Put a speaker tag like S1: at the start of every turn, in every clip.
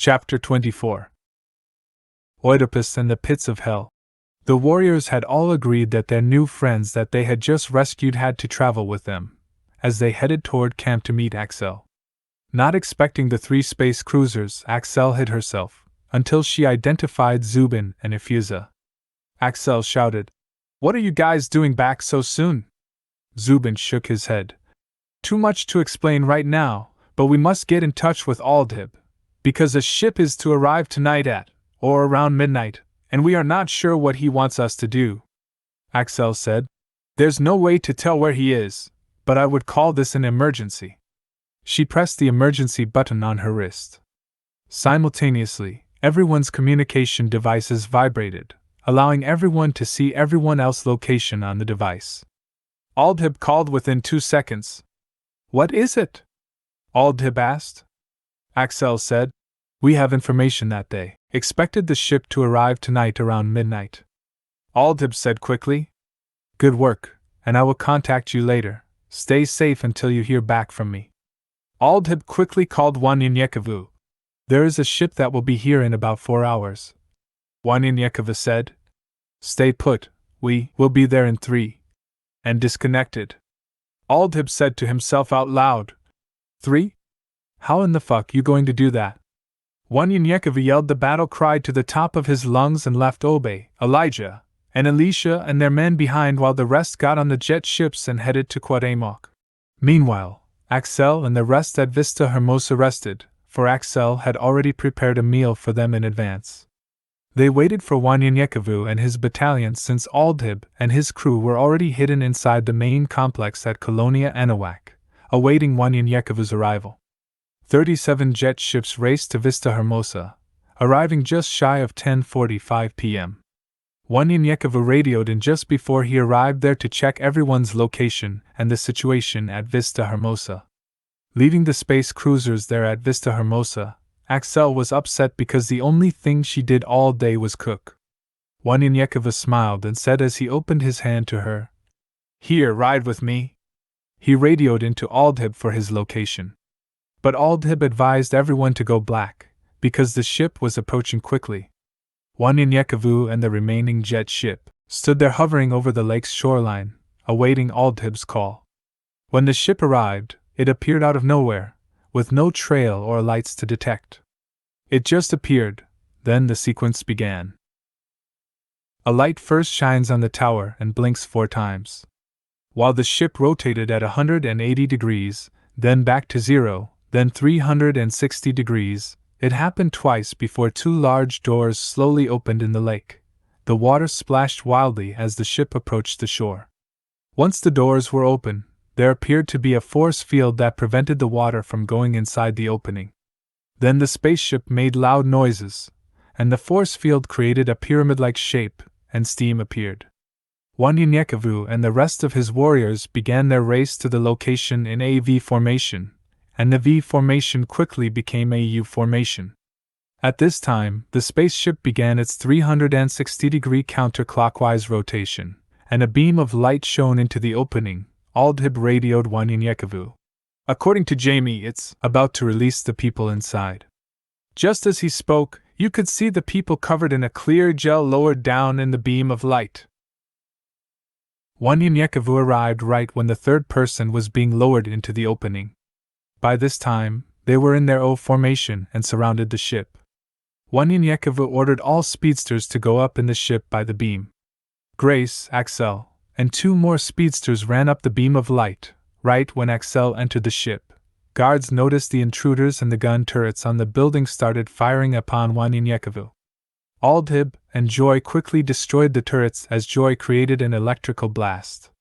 S1: Chapter 24. Oedipus and the Pits of Hell. The warriors had all agreed that their new friends that they had just rescued had to travel with them, as they headed toward camp to meet Axel. Not expecting the 3 space cruisers, Axel hid herself, until she identified Zubin and Efusa. Axel shouted, "What are you guys doing back so soon?" Zubin shook his head. "Too much to explain right now, but we must get in touch with Aldhib, because a ship is to arrive tonight at, or around midnight, and we are not sure what he wants us to do," Axel said. "There's no way to tell where he is, but I would call this an emergency." She pressed the emergency button on her wrist. Simultaneously, everyone's communication devices vibrated, allowing everyone to see everyone else's location on the device. Aldhib called within 2 seconds. "What is it?" Aldhib asked. Axel said, "We have information that they expected the ship to arrive tonight around midnight." Aldhib said quickly, "Good work, and I will contact you later. Stay safe until you hear back from me." Aldhib quickly called Wanyanyekavu. "There is a ship that will be here in about 4 hours. Wanyanyekavu said, "Stay put, we will be there in 3. And disconnected. Aldhib said to himself out loud, 3? How in the fuck you going to do that? Wanyanyekavu yelled the battle cry to the top of his lungs and left Obe, Elijah, and Elisha and their men behind while the rest got on the jet ships and headed to Cuauhtémoc. Meanwhile, Axel and the rest at Vista Hermosa rested, for Axel had already prepared a meal for them in advance. They waited for Wanyanyekavu and his battalion since Aldhib and his crew were already hidden inside the main complex at Colonia Anahuac, awaiting Wanyanyekavu's arrival. 37 jet ships raced to Vista Hermosa, arriving just shy of 10:45 p.m. Wanyanyekavu radioed in just before he arrived there to check everyone's location and the situation at Vista Hermosa. Leaving the space cruisers there at Vista Hermosa, Axel was upset because the only thing she did all day was cook. Wanyanyekavu smiled and said as he opened his hand to her, "Here, ride with me." He radioed into Aldhib for his location. But Aldhib advised everyone to go black, because the ship was approaching quickly. Wanyanyekavu and the remaining jet ship stood there hovering over the lake's shoreline, awaiting Aldhib's call. When the ship arrived, it appeared out of nowhere, with no trail or lights to detect. It just appeared, then the sequence began. A light first shines on the tower and blinks 4 times. While the ship rotated at 180 degrees, then back to 0, then 360 degrees, it happened twice before 2 large doors slowly opened in the lake. The water splashed wildly as the ship approached the shore. Once the doors were open, there appeared to be a force field that prevented the water from going inside the opening. Then the spaceship made loud noises, and the force field created a pyramid-like shape, and steam appeared. Wanyanyekavu and the rest of his warriors began their race to the location in a V formation, and the V formation quickly became a U formation. At this time, the spaceship began its 360-degree counterclockwise rotation, and a beam of light shone into the opening. Aldhib radioed Wanyanyekavu. "According to Jamie, it's about to release the people inside." Just as he spoke, you could see the people covered in a clear gel lowered down in the beam of light. Wanyanyekavu arrived right when the 3rd person was being lowered into the opening. By this time, they were in their O formation and surrounded the ship. Wanyanyekavu ordered all speedsters to go up in the ship by the beam. Grace, Axel, and 2 more speedsters ran up the beam of light. Right when Axel entered the ship, guards noticed the intruders and the gun turrets on the building started firing upon Wanyanyekavu. Aldhib and Joy quickly destroyed the turrets as Joy created an electrical blast.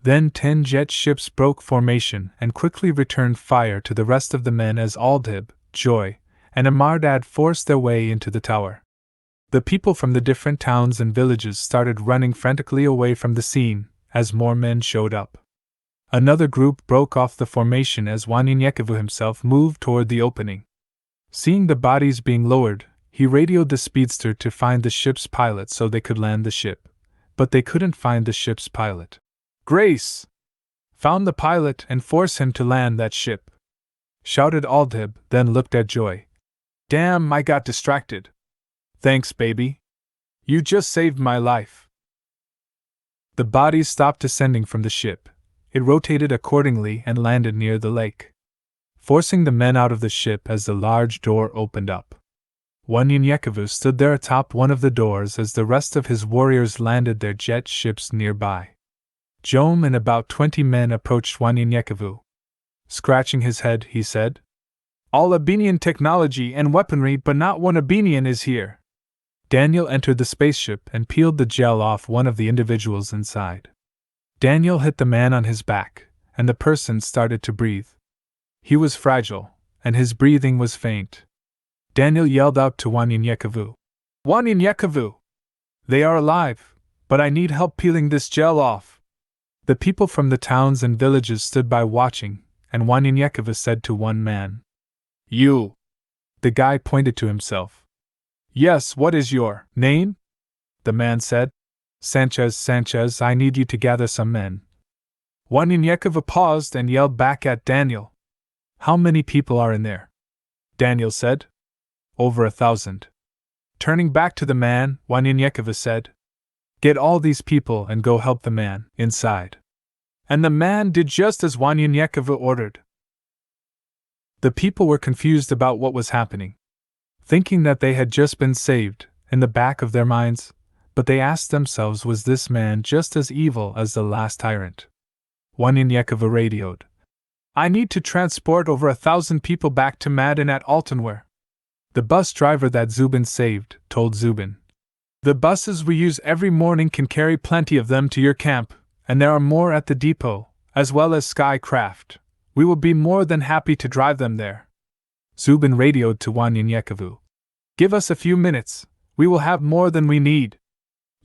S1: Then 10 jet ships broke formation and quickly returned fire to the rest of the men as Aldhib, Joy, and Amardad forced their way into the tower. The people from the different towns and villages started running frantically away from the scene as more men showed up. Another group broke off the formation as Wanyanyekavu himself moved toward the opening. Seeing the bodies being lowered, he radioed the speedster to find the ship's pilot so they could land the ship, but they couldn't find the ship's pilot. "Grace! Found the pilot and force him to land that ship!" shouted Aldhib, then looked at Joy. Damn, I got distracted. Thanks, baby. You just saved my life. The bodies stopped descending from the ship. It rotated accordingly and landed near the lake, forcing the men out of the ship as the large door opened up. Wanyenyekevu stood there atop one of the doors as the rest of his warriors landed their jet ships nearby. Jom and about 20 men approached Wanyenyekevu. Scratching his head, he said, "All Abenian technology and weaponry, but not one Abenian is here." Daniel entered the spaceship and peeled the gel off one of the individuals inside. Daniel hit the man on his back, and the person started to breathe. He was fragile, and his breathing was faint. Daniel yelled out to Wanyenyekevu, "Wanyenyekevu! They are alive, but I need help peeling this gel off." The people from the towns and villages stood by watching, and Wanyenyekevu said to one man, "You." The guy pointed to himself. "Yes, what is your name?" The man said, Sanchez, I need you to gather some men." Wanyenyekevu paused and yelled back at Daniel, "How many people are in there?" Daniel said, "Over 1,000. Turning back to the man, Wanyenyekevu said, "Get all these people and go help the man inside." And the man did just as Wanyenyekevu ordered. The people were confused about what was happening, thinking that they had just been saved, in the back of their minds, but they asked themselves, was this man just as evil as the last tyrant? Wanyenyekevu radioed, "I need to transport over 1,000 people back to Madin at Altenware." The bus driver that Zubin saved told Zubin, "The buses we use every morning can carry plenty of them to your camp, and there are more at the depot, as well as Skycraft. We will be more than happy to drive them there." Zubin radioed to Wanyenyekevu, "Give us a few minutes, we will have more than we need."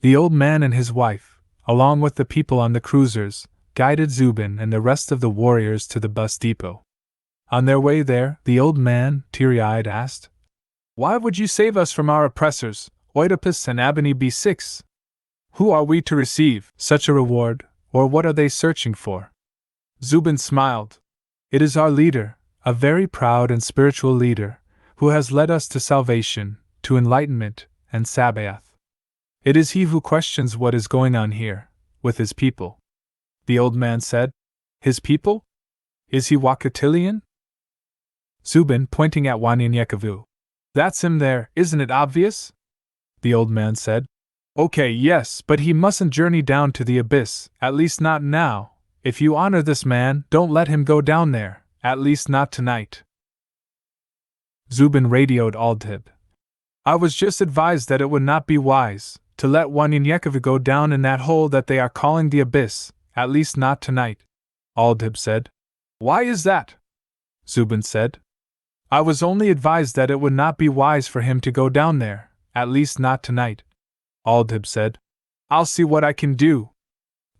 S1: The old man and his wife, along with the people on the cruisers, guided Zubin and the rest of the warriors to the bus depot. On their way there, the old man, teary-eyed, asked, "Why would you save us from our oppressors, Oedipus and Abeni B6? Who are we to receive such a reward, or what are they searching for?" Zubin smiled. "It is our leader, a very proud and spiritual leader, who has led us to salvation, to enlightenment, and Sabaoth. It is he who questions what is going on here, with his people." The old man said, "His people? Is he Wakatilian?" Zubin, pointing at Wanyenyekevu, "That's him there, isn't it obvious?" The old man said, "Okay, yes, but he mustn't journey down to the abyss, at least not now. If you honor this man, don't let him go down there, at least not tonight." Zubin radioed Aldhib, "I was just advised that it would not be wise to let Wanyenyekevu go down in that hole that they are calling the abyss, at least not tonight." Aldhib said, "Why is that?" Zubin said, "I was only advised that it would not be wise for him to go down there, at least not tonight." Aldhib said, "I'll see what I can do."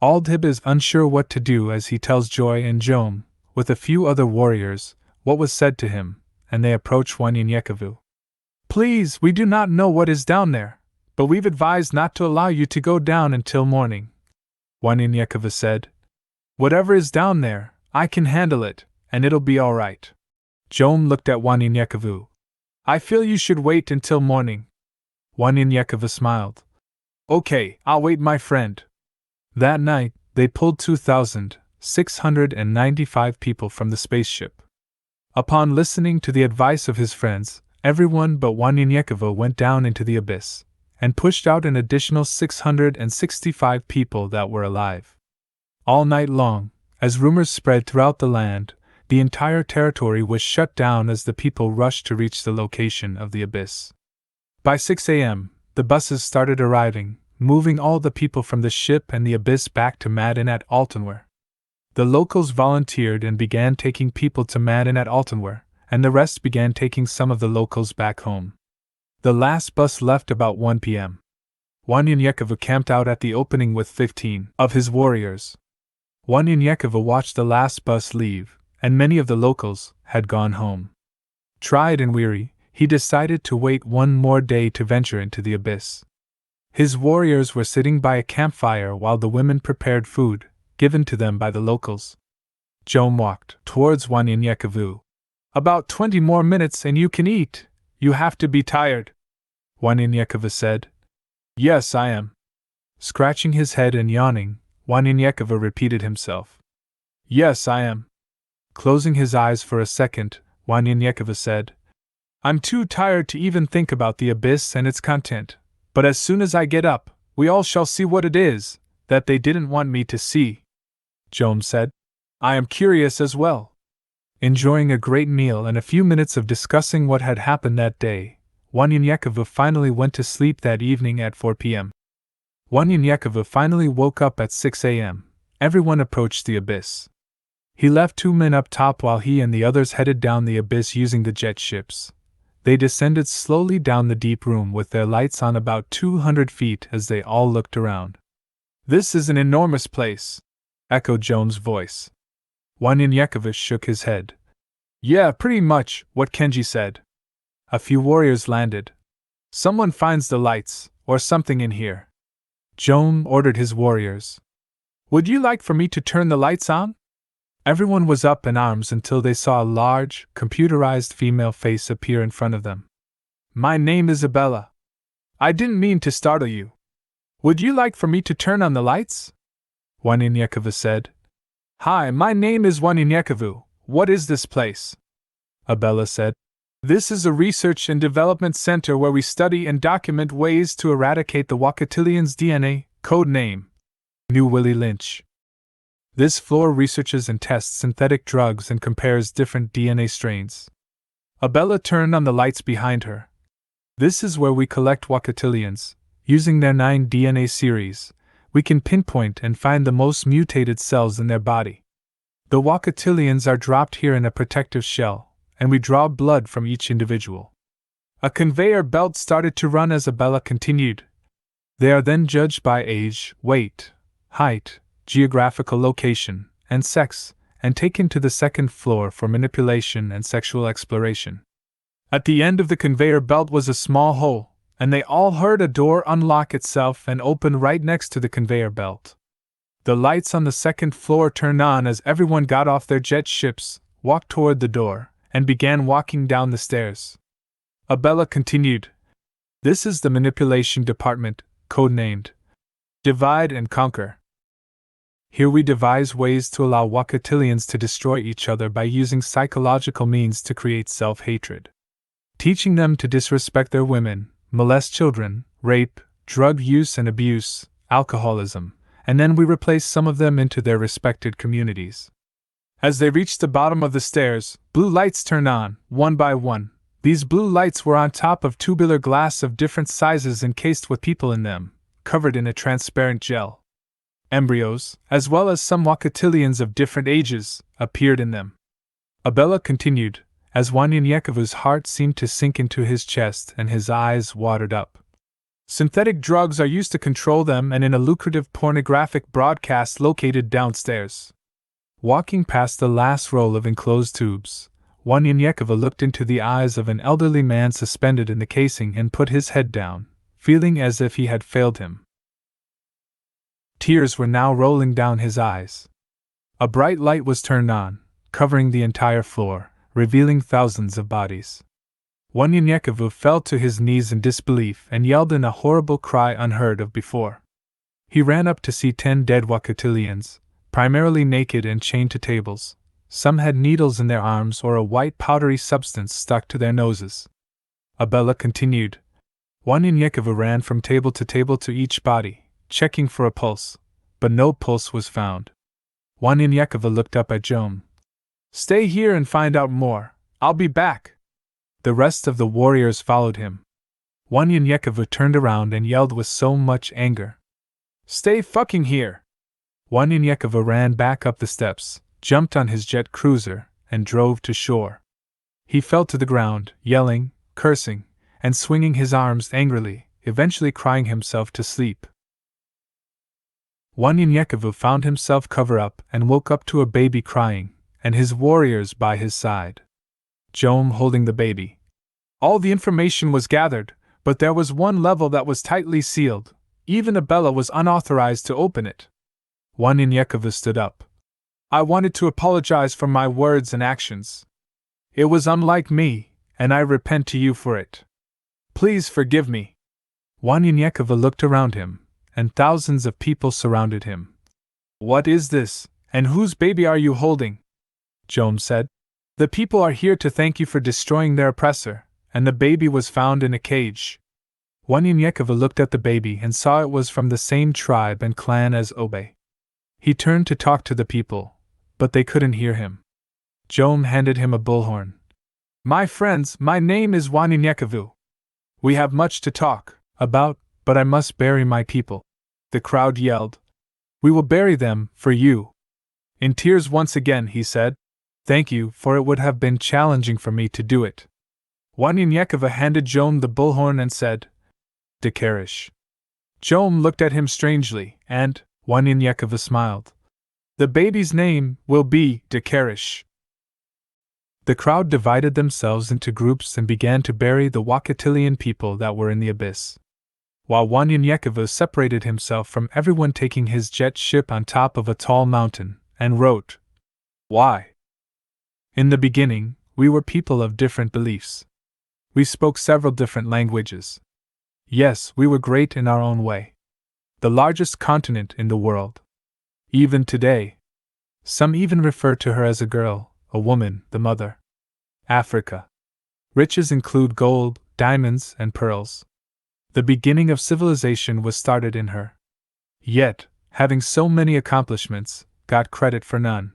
S1: Aldhib is unsure what to do as he tells Joy and Jom, with a few other warriors, what was said to him, and they approach Wanyenyekevu. "Please, we do not know what is down there, but we've advised not to allow you to go down until morning." Wanyenyekevu said, "Whatever is down there, I can handle it, and it'll be all right." Jom looked at Wanyenyekevu. "I feel you should wait until morning." Wanyenyekevu smiled. "Okay, I'll wait, my friend." That night, they pulled 2,695 people from the spaceship. Upon listening to the advice of his friends, everyone but Wanyenyekevu went down into the abyss, and pushed out an additional 665 people that were alive. All night long, as rumors spread throughout the land, the entire territory was shut down as the people rushed to reach the location of the abyss. By 6 a.m., the buses started arriving, moving all the people from the ship and the abyss back to Madin at Altenware. The locals volunteered and began taking people to Madin at Altenware, and the rest began taking some of the locals back home. The last bus left about 1 p.m. Wanyenyekevu camped out at the opening with 15 of his warriors. Wanyenyekevu watched the last bus leave, and many of the locals had gone home. Tried and weary, he decided to wait one more day to venture into the abyss. His warriors were sitting by a campfire while the women prepared food, given to them by the locals. Jom walked towards Wanyenyekevu. "About 20 more minutes and you can eat. You have to be tired, Waninyekova said. Yes, I am. Scratching his head and yawning, Waninyekova repeated himself. Yes, I am. Closing his eyes for a second, Waninyekova said, I'm too tired to even think about the abyss and its content, but as soon as I get up, we all shall see what it is that they didn't want me to see. Joan said, I am curious as well. Enjoying a great meal and a few minutes of discussing what had happened that day, Waninyekova finally went to sleep that evening at 4 p.m. Waninyekova finally woke up at 6 a.m. Everyone approached the abyss. He left 2 men up top while he and the others headed down the abyss using the jet ships. They descended slowly down the deep room with their lights on about 200 feet as they all looked around. This is an enormous place, echoed Joan's voice. Waninyekova shook his head. Yeah, pretty much what Kenji said. A few warriors landed. Someone finds the lights, or something in here. Joan ordered his warriors. Would you like for me to turn the lights on? Everyone was up in arms until they saw a large, computerized female face appear in front of them. My name is Isabella. I didn't mean to startle you. Would you like for me to turn on the lights? Waninyekova said. Hi, my name is Waninyekova. What is this place? Abella said. This is a research and development center where we study and document ways to eradicate the Wakatilians' DNA, code name New Willie Lynch. This floor researches and tests synthetic drugs and compares different DNA strains. Abella turned on the lights behind her. This is where we collect Wakatilians. Using their 9 DNA series, we can pinpoint and find the most mutated cells in their body. The Wakatilians are dropped here in a protective shell, and we draw blood from each individual. A conveyor belt started to run as Abella continued. They are then judged by age, weight, height, geographical location, and sex, and taken to the second floor for manipulation and sexual exploration. At the end of the conveyor belt was a small hole, and they all heard a door unlock itself and open right next to the conveyor belt. The lights on the second floor turned on as everyone got off their jet ships, walked toward the door, and began walking down the stairs. Abella continued. This is the manipulation department, codenamed Divide and Conquer. Here we devise ways to allow Wakatilians to destroy each other by using psychological means to create self-hatred. Teaching them to disrespect their women, molest children, rape, drug use and abuse, alcoholism, and then we replace some of them into their respected communities. As they reached the bottom of the stairs, blue lights turned on, one by one. These blue lights were on top of tubular glass of different sizes encased with people in them, covered in a transparent gel. Embryos, as well as some Wakatilians of different ages, appeared in them. Abella continued, as Wanyanyekova's heart seemed to sink into his chest and his eyes watered up. Synthetic drugs are used to control them and in a lucrative pornographic broadcast located downstairs. Walking past the last row of enclosed tubes, Wanyanyekova looked into the eyes of an elderly man suspended in the casing and put his head down, feeling as if he had failed him. Tears were now rolling down his eyes. A bright light was turned on, covering the entire floor, revealing thousands of bodies. Wanyanyekova fell to his knees in disbelief and yelled in a horrible cry unheard of before. He ran up to see 10 dead Wakatilians, primarily naked and chained to tables. Some had needles in their arms or a white powdery substance stuck to their noses. Abella continued. Wanyanyekova ran from table to each body, checking for a pulse, but no pulse was found. Wanyanyekova looked up at Joan. Stay here and find out more. I'll be back. The rest of the warriors followed him. Wanyanyekova turned around and yelled with so much anger. Stay fucking here! Wanyanyekova ran back up the steps, jumped on his jet cruiser, and drove to shore. He fell to the ground, yelling, cursing, and swinging his arms angrily, eventually crying himself to sleep. Wanyanyekova found himself covered up and woke up to a baby crying, and his warriors by his side. Joan holding the baby. All the information was gathered, but there was one level that was tightly sealed. Even Abella was unauthorized to open it. Wanyanyekova stood up. I wanted to apologize for my words and actions. It was unlike me, and I repent to you for it. Please forgive me. Wanyanyekova looked around him, and thousands of people surrounded him. What is this, and whose baby are you holding? Jom said. The people are here to thank you for destroying their oppressor, and the baby was found in a cage. Wanyanyekova looked at the baby and saw it was from the same tribe and clan as Obe. He turned to talk to the people, but they couldn't hear him. Jom handed him a bullhorn. My friends, my name is Wanyanyekova. We have much to talk about, but I must bury my people. The crowd yelled. We will bury them, for you. In tears once again he said, Thank you, for it would have been challenging for me to do it. Wanyanyekova handed Jom the bullhorn and said, Dekarish. Jom looked at him strangely, and Wanyanyekova smiled. The baby's name will be Dekarish. The crowd divided themselves into groups and began to bury the Wakatilian people that were in the abyss. While Wanyanyekova separated himself from everyone, taking his jet ship on top of a tall mountain, and wrote, Why? In the beginning, we were people of different beliefs. We spoke several different languages. Yes, we were great in our own way. The largest continent in the world. Even today. Some even refer to her as a girl, a woman, the mother. Africa. Riches include gold, diamonds, and pearls. The beginning of civilization was started in her. Yet, having so many accomplishments, got credit for none.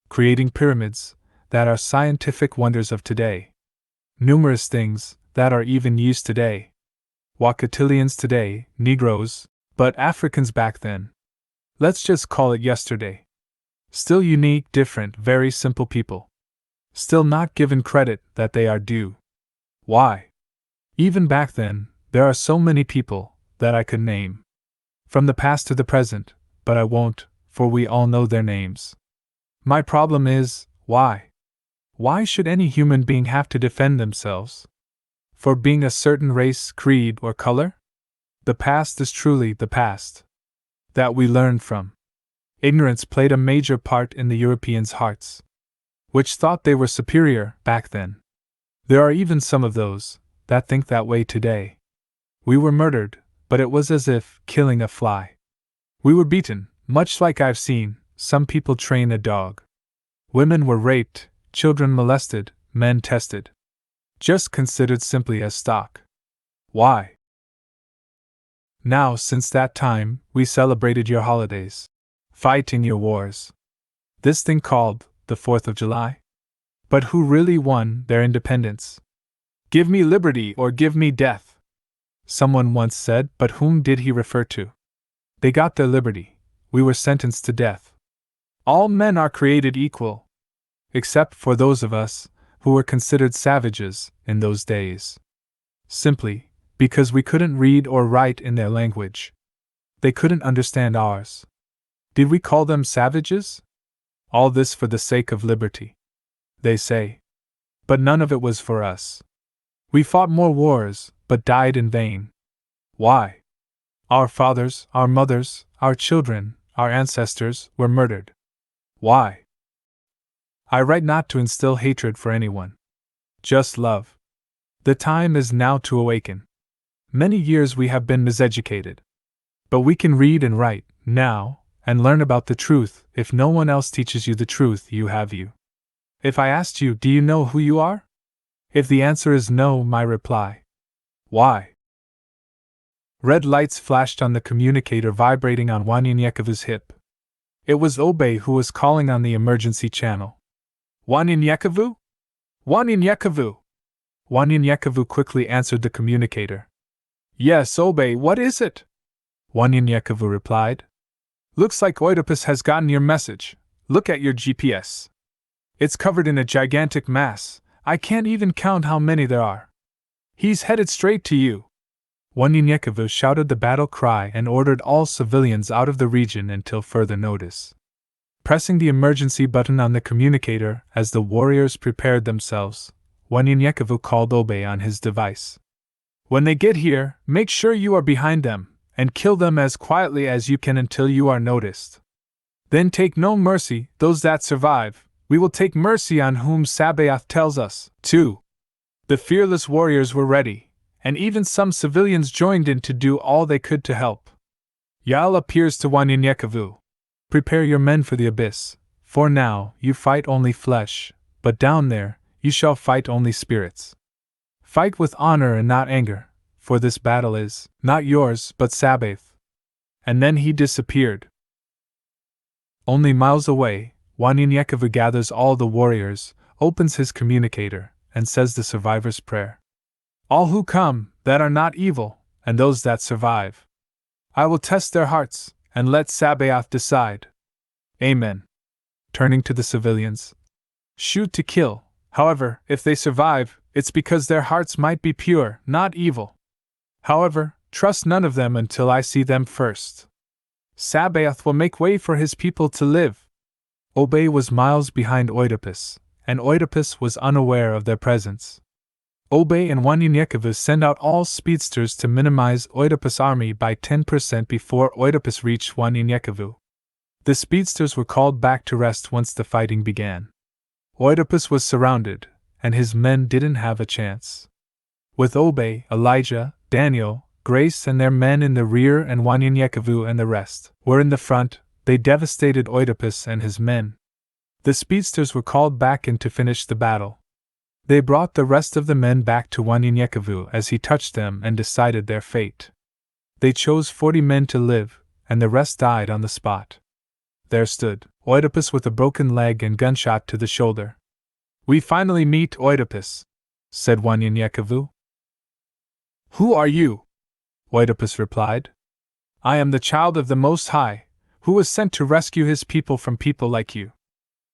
S1: Creating pyramids, that are scientific wonders of today. Numerous things, that are even used today. Wakatilians today, Negroes, but Africans back then. Let's just call it yesterday. Still unique, different, very simple people. Still not given credit that they are due. Why? Even back then, there are so many people that I could name. From the past to the present, but I won't, for we all know their names. My problem is, why? Why should any human being have to defend themselves? For being a certain race, creed, or color? The past is truly the past. That we learned from. Ignorance played a major part in the Europeans' hearts, which thought they were superior back then. There are even some of those that think that way today. We were murdered, but it was as if killing a fly. We were beaten, much like I've seen some people train a dog. Women were raped, children molested, men tested. Just considered simply as stock. Why? Now, since that time, we celebrated your holidays, fighting your wars. This thing called the 4th of July? But who really won their independence? Give me liberty or give me death. Someone once said, but whom did he refer to? They got their liberty. We were sentenced to death. All men are created equal. Except for those of us who were considered savages in those days. Simply because we couldn't read or write in their language. They couldn't understand ours. Did we call them savages? All this for the sake of liberty, they say. But none of it was for us. We fought more wars, but died in vain. Why? Our fathers, our mothers, our children, our ancestors were murdered. Why? I write not to instill hatred for anyone. Just love. The time is now to awaken. Many years we have been miseducated. But we can read and write, now, and learn about the truth. If no one else teaches you the truth, you have you. If I asked you, do you know who you are? If the answer is no, my reply. Why? Red lights flashed on the communicator vibrating on Wanyanyekova's hip. It was Obe who was calling on the emergency channel. Wanyanyekova? Wanyanyekova! Wanyanyekova quickly answered the communicator. Yes, Obe, what is it? Wanyanyekova replied. Looks like Oedipus has gotten your message. Look at your GPS. It's covered in a gigantic mass. I can't even count how many there are. He's headed straight to you. Wanyanyekova shouted the battle cry and ordered all civilians out of the region until further notice. Pressing the emergency button on the communicator as the warriors prepared themselves, Wanyanyekova called Obe on his device. When they get here, make sure you are behind them, and kill them as quietly as you can until you are noticed. Then take no mercy, those that survive, We will take mercy on whom Sabaoth tells us to. The fearless warriors were ready, and even some civilians joined in to do all they could to help. Yal appears to Wanyanyekavu. Prepare your men for the abyss, for now you fight only flesh, but down there you shall fight only spirits. Fight with honor and not anger, for this battle is not yours but Sabaoth. And then he disappeared. Only miles away, Wanyanyekavu gathers all the warriors, opens his communicator, and says the survivor's prayer. All who come, that are not evil, and those that survive, I will test their hearts, and let Sabaoth decide. Amen. Turning to the civilians. Shoot to kill, however, if they survive, it's because their hearts might be pure, not evil. However, trust none of them until I see them first. Sabaoth will make way for his people to live. Obey was miles behind Oedipus, and Oedipus was unaware of their presence. Obey and Wanyanyekavu send out all speedsters to minimize Oedipus' army by 10% before Oedipus reached Wanyanyekavu. The speedsters were called back to rest once the fighting began. Oedipus was surrounded, and his men didn't have a chance. With Obey, Elijah, Daniel, Grace and their men in the rear and Wanyanyekavu and the rest were in the front, they devastated Oedipus and his men. The speedsters were called back in to finish the battle. They brought the rest of the men back to Wanyanyekavu as he touched them and decided their fate. They chose 40 men to live, and the rest died on the spot. There stood Oedipus with a broken leg and gunshot to the shoulder. We finally meet, Oedipus, said Wanyanyekavu. Who are you? Oedipus replied. I am the child of the Most High, who was sent to rescue his people from people like you.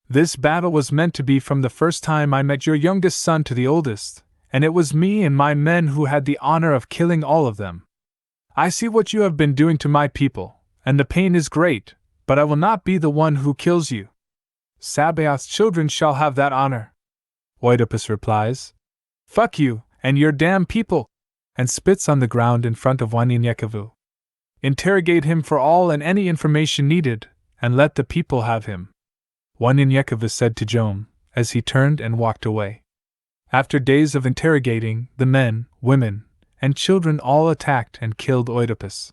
S1: This battle was meant to be from the first time I met your youngest son to the oldest, and it was me and my men who had the honor of killing all of them. I see what you have been doing to my people, and the pain is great, but I will not be the one who kills you. Sabaoth's children shall have that honor. Oedipus replies. Fuck you, and your damn people, and spits on the ground in front of Wanyanyekavu. Interrogate him for all and any information needed, and let the people have him. Wanyanyekavu said to Jom, as he turned and walked away. After days of interrogating, the men, women, and children all attacked and killed Oedipus.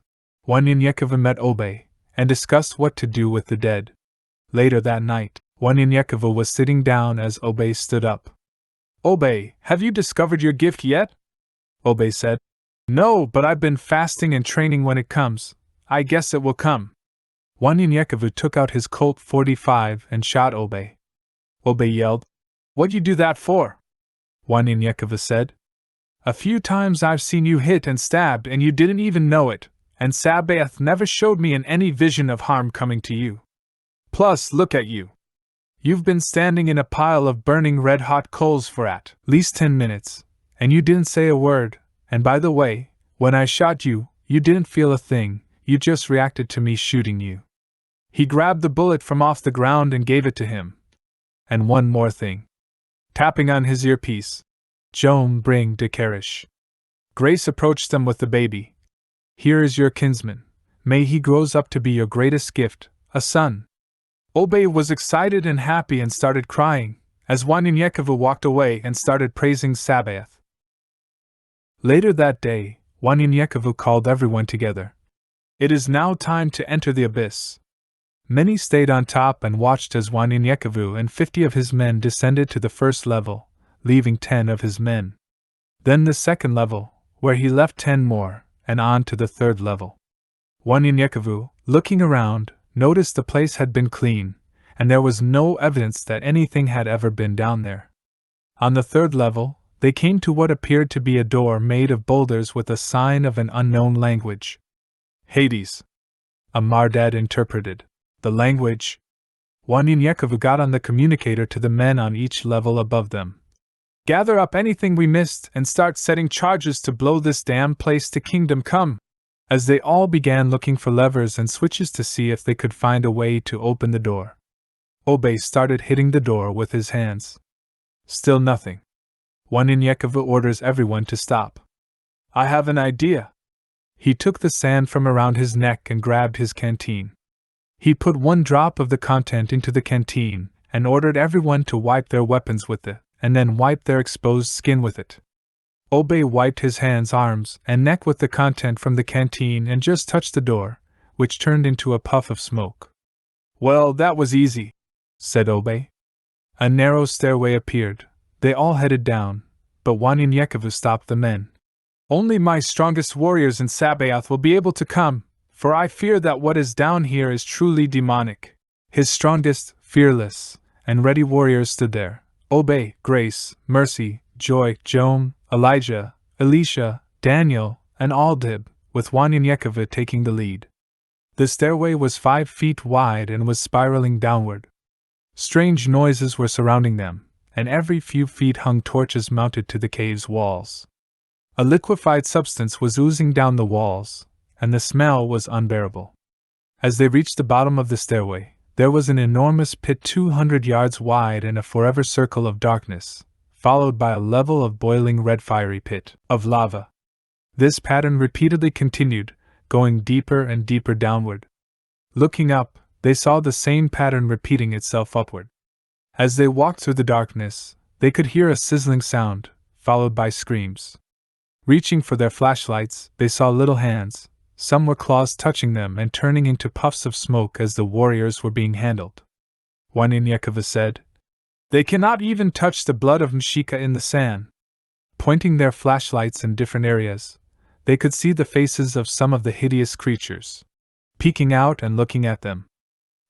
S1: Wanyanyekavu met Obey, and discussed what to do with the dead. Later that night, Wanyanyekavu was sitting down as Obey stood up. Obey, have you discovered your gift yet? Obey said. No, but I've been fasting and training when it comes. I guess it will come. Wanyanyekavu took out his Colt 45 and shot Obey. Obey yelled, What'd you do that for? Wanyanyekavu said. A few times I've seen you hit and stabbed and you didn't even know it, and Sabaoth never showed me in any vision of harm coming to you. Plus, look at you. You've been standing in a pile of burning red-hot coals for at least 10 minutes, and you didn't say a word, and by the way, when I shot you, you didn't feel a thing, you just reacted to me shooting you. He grabbed the bullet from off the ground and gave it to him. And one more thing. Tapping on his earpiece. Jom bring de Karish. Grace approached them with the baby. Here is your kinsman. May he grows up to be your greatest gift, a son. Obey was excited and happy and started crying, as Wanyanyekavu walked away and started praising Sabaoth. Later that day, Wanyanyekavu called everyone together. It is now time to enter the abyss. Many stayed on top and watched as Wanyanyekavu and 50 of his men descended to the first level, leaving 10 of his men. Then the second level, where he left 10 more, and on to the third level. Wanyanyekavu, looking around, noticed the place had been clean, and there was no evidence that anything had ever been down there. On the third level, they came to what appeared to be a door made of boulders with a sign of an unknown language. Hades. Amardad interpreted the language. Wanyanyekavu got on the communicator to the men on each level above them. Gather up anything we missed and start setting charges to blow this damn place to kingdom come. As they all began looking for levers and switches to see if they could find a way to open the door. Obey started hitting the door with his hands. Still nothing. Wanyanyekavu orders everyone to stop. I have an idea. He took the sand from around his neck and grabbed his canteen. He put 1 drop of the content into the canteen, and ordered everyone to wipe their weapons with it, and then wipe their exposed skin with it. Obe wiped his hands, arms, and neck with the content from the canteen and just touched the door, which turned into a puff of smoke. "Well, that was easy," said Obe. A narrow stairway appeared. They all headed down, but Wanyan stopped the men. "Only my strongest warriors in Sabaoth will be able to come, for I fear that what is down here is truly demonic." His strongest, fearless, and ready warriors stood there: Obe, Grace, Mercy, Joy, Joan, Elijah, Elisha, Daniel, and Aldib, with Wanyan taking the lead. The stairway was 5 feet wide and was spiraling downward. Strange noises were surrounding them, and every few feet hung torches mounted to the cave's walls. A liquefied substance was oozing down the walls, and the smell was unbearable. As they reached the bottom of the stairway, there was an enormous pit 200 yards wide and a forever circle of darkness, followed by a level of boiling red fiery pit of lava. This pattern repeatedly continued, going deeper and deeper downward. Looking up, they saw the same pattern repeating itself upward. As they walked through the darkness, they could hear a sizzling sound, followed by screams. Reaching for their flashlights, they saw little hands. Some were claws touching them and turning into puffs of smoke as the warriors were being handled. Wanyan said, "They cannot even touch the blood of Mshika in the sand." Pointing their flashlights in different areas, they could see the faces of some of the hideous creatures, peeking out and looking at them.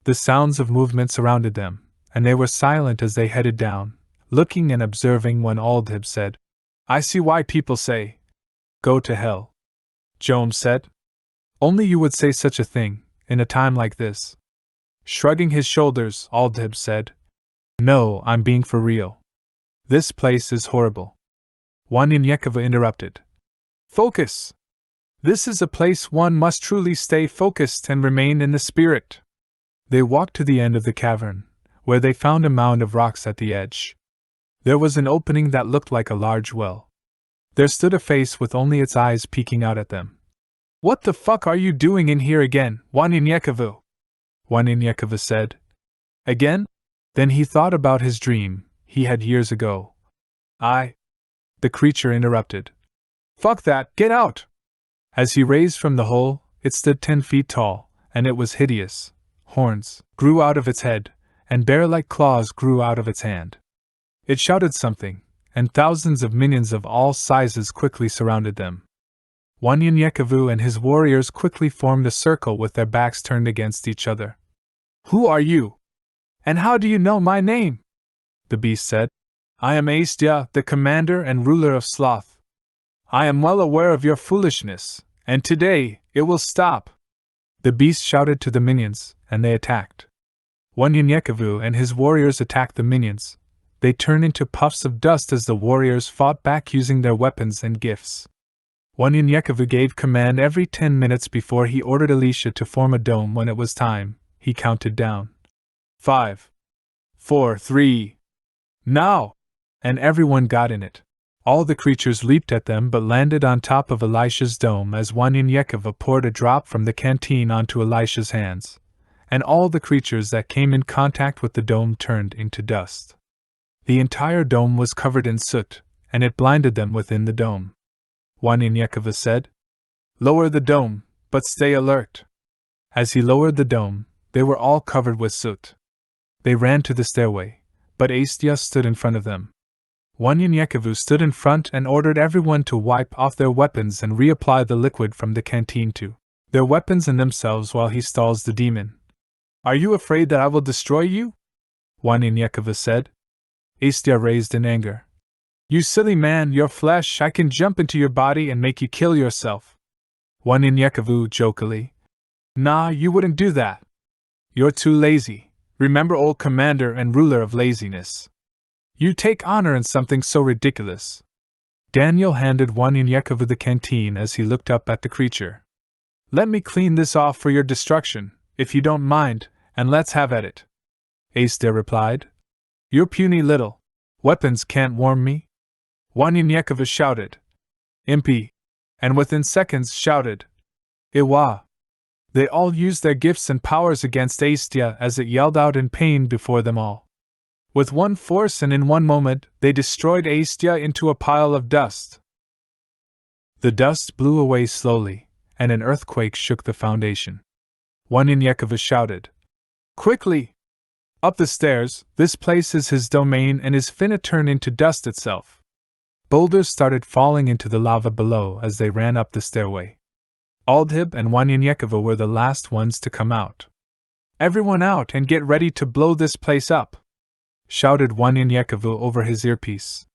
S1: The sounds of movement surrounded them, and they were silent as they headed down, looking and observing when Aldib said, "I see why people say, 'Go to hell.'" Joam said, "Only you would say such a thing, in a time like this." Shrugging his shoulders, Aldib said, "No, I'm being for real. This place is horrible." Wanyan interrupted. "Focus! This is a place one must truly stay focused and remain in the spirit." They walked to the end of the cavern, where they found a mound of rocks at the edge. There was an opening that looked like a large well. There stood a face with only its eyes peeking out at them. "What the fuck are you doing in here again, Wanyan?" Wanyan said. "Again?" Then he thought about his dream he had years ago. The creature interrupted. "Fuck that, get out!" As he raised from the hole, it stood 10 feet tall, and it was hideous. Horns grew out of its head, and bear-like claws grew out of its hand. It shouted something, and thousands of minions of all sizes quickly surrounded them. Wanyan and his warriors quickly formed a circle with their backs turned against each other. "Who are you? And how do you know my name?" the beast said. "I am Astia, the commander and ruler of Sloth. I am well aware of your foolishness, and today it will stop." The beast shouted to the minions, and they attacked. Wanyan and his warriors attacked the minions. They turned into puffs of dust as the warriors fought back using their weapons and gifts. Wanyan gave command every 10 minutes before he ordered Elisha to form a dome. When it was time, he counted down. 5, 4, 3, now! And everyone got in it. All the creatures leaped at them but landed on top of Elisha's dome as Wanyan poured a drop from the canteen onto Elisha's hands, and all the creatures that came in contact with the dome turned into dust. The entire dome was covered in soot, and it blinded them within the dome. Wanyan said, "Lower the dome, but stay alert." As he lowered the dome, they were all covered with soot. They ran to the stairway, but Astia stood in front of them. Wanyan stood in front and ordered everyone to wipe off their weapons and reapply the liquid from the canteen to their weapons and themselves while he stalls the demon. "Are you afraid that I will destroy you?" Wanyan said. Astia raised in anger. "You silly man, your flesh, I can jump into your body and make you kill yourself." Wanyan jokingly. "Nah, you wouldn't do that. You're too lazy. Remember old commander and ruler of laziness. You take honor in something so ridiculous." Daniel handed Wanyan the canteen as he looked up at the creature. "Let me clean this off for your destruction, if you don't mind, and let's have at it." Astia replied. "You're puny little. Weapons can't warm me." Wanyan shouted. "Impy!" and within seconds shouted, "Iwa!" They all used their gifts and powers against Astia as it yelled out in pain before them all. With one force and in one moment, they destroyed Aestia into a pile of dust. The dust blew away slowly, and an earthquake shook the foundation. Wanyanyekova shouted, "Quickly! Up the stairs, this place is his domain and is finna turn into dust itself." Boulders started falling into the lava below as they ran up the stairway. Aldhib and Wanyanyekova were the last ones to come out. "Everyone out and get ready to blow this place up!" shouted Wanyanyekova over his earpiece.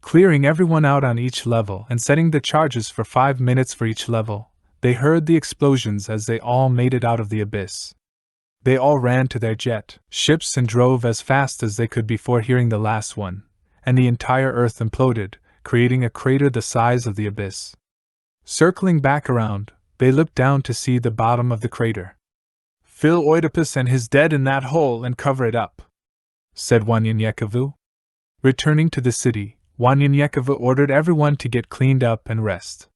S1: Clearing everyone out on each level and setting the charges for 5 minutes for each level, they heard the explosions as they all made it out of the abyss. They all ran to their jet ships and drove as fast as they could before hearing the last one, and the entire Earth imploded, creating a crater the size of the abyss. Circling back around, they looked down to see the bottom of the crater. "Fill Oedipus and his dead in that hole and cover it up," said Wanyanyekova. Returning to the city, Wanyanyekova ordered everyone to get cleaned up and rest.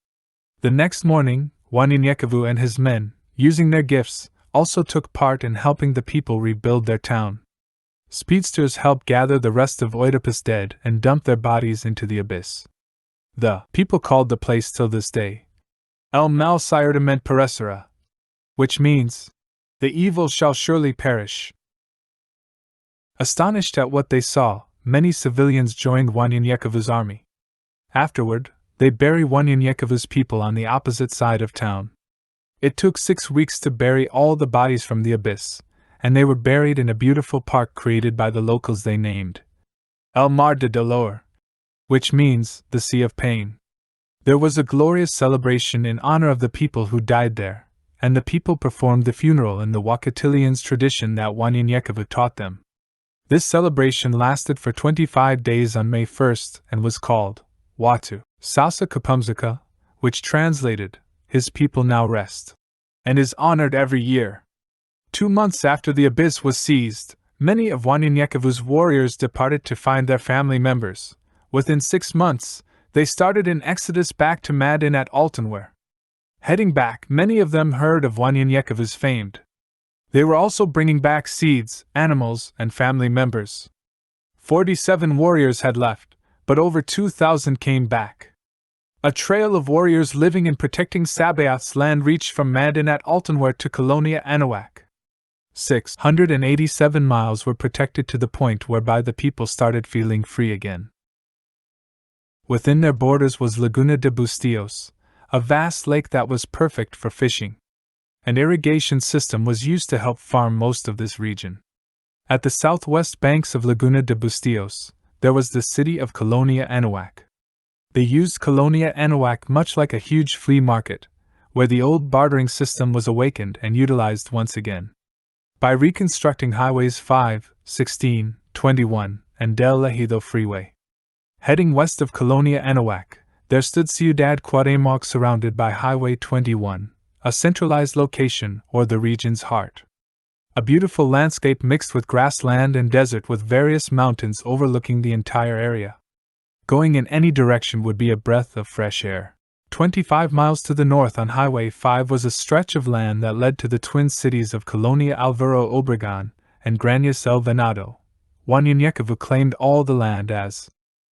S1: The next morning, Wanyanyekova and his men, using their gifts, also took part in helping the people rebuild their town. Speedsters helped gather the rest of Oedipus' dead and dump their bodies into the abyss. The people called the place till this day El Mal Siertament Perecera, which means, "The evil shall surely perish." Astonished at what they saw, many civilians joined Wanyanyekova's army. Afterward, they buried Wanyanyekova's people on the opposite side of town. It took 6 weeks to bury all the bodies from the abyss, and they were buried in a beautiful park created by the locals they named El Mar de Dolor, which means the Sea of Pain. There was a glorious celebration in honor of the people who died there, and the people performed the funeral in the Wakatilians tradition that Wanyanyekova taught them. This celebration lasted for 25 days on May 1st and was called Watu Sasa Kapumzika, which translated, "His people now rest," and is honored every year. 2 months after the abyss was seized, many of Wanyanyekova's warriors departed to find their family members. Within 6 months, they started an exodus back to Madin Altanware. Heading back, many of them heard of Wanyanyekova's fame. They were also bringing back seeds, animals, and family members. 47 warriors had left, but over 2,000 came back. A trail of warriors living and protecting Sabaoth's land reached from Madin Altanware to Colonia Anahuac. 687 miles were protected to the point whereby the people started feeling free again. Within their borders was Laguna de Bustillos, a vast lake that was perfect for fishing. An irrigation system was used to help farm most of this region. At the southwest banks of Laguna de Bustillos, there was the city of Colonia Anahuac. They used Colonia Anahuac much like a huge flea market, where the old bartering system was awakened and utilized once again. By reconstructing highways 5, 16, 21, and Del Ejido Freeway. Heading west of Colonia Anahuac, there stood Ciudad Cuauhtémoc surrounded by Highway 21, a centralized location or the region's heart. A beautiful landscape mixed with grassland and desert with various mountains overlooking the entire area. Going in any direction would be a breath of fresh air. 25 miles to the north on Highway 5 was a stretch of land that led to the twin cities of Colonia Alvaro Obregon and Grañas El Venado. Wanyanyekova claimed all the land as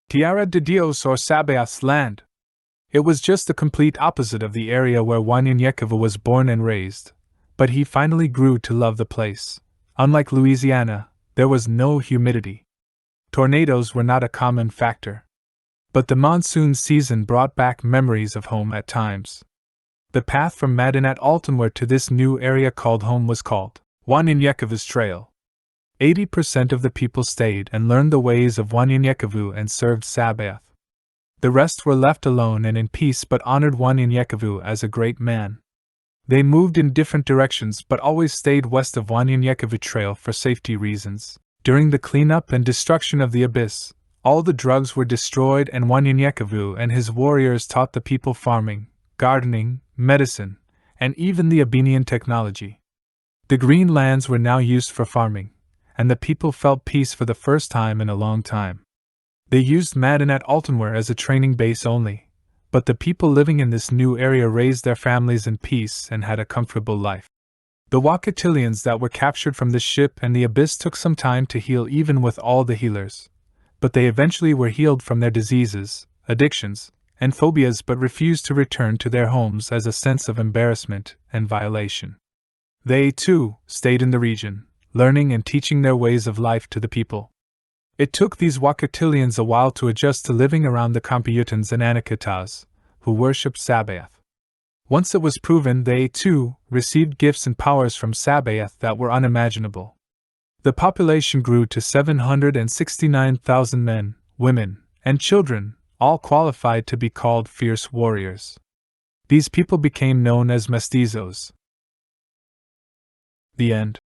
S1: Tierra de Dios or Sabaoth's land. It was just the complete opposite of the area where Wanyanyekova was born and raised, but he finally grew to love the place. Unlike Louisiana, there was no humidity. Tornadoes were not a common factor. But the monsoon season brought back memories of home at times. The path from Madinat Altanware to this new area called home was called Wanyanyekova's Trail. 80% of the people stayed and learned the ways of Wanyanyekova and served Sabaoth. The rest were left alone and in peace but honored Wanyanyekova as a great man. They moved in different directions but always stayed west of Wanyanyekova Trail for safety reasons. During the cleanup and destruction of the abyss, all the drugs were destroyed and Wanyanyekova and his warriors taught the people farming, gardening, medicine, and even the Abenian technology. The green lands were now used for farming, and the people felt peace for the first time in a long time. They used Madinat Altanware as a training base only, but the people living in this new area raised their families in peace and had a comfortable life. The Wakatilians that were captured from this ship and the abyss took some time to heal even with all the healers. But they eventually were healed from their diseases, addictions, and phobias but refused to return to their homes as a sense of embarrassment and violation. They, too, stayed in the region, learning and teaching their ways of life to the people. It took these Wakatilians a while to adjust to living around the Kompyutans and Anakataas, who worshipped Sabaoth. Once it was proven, they, too, received gifts and powers from Sabaoth that were unimaginable. The population grew to 769,000 men, women, and children, all qualified to be called fierce warriors. These people became known as mestizos. The end.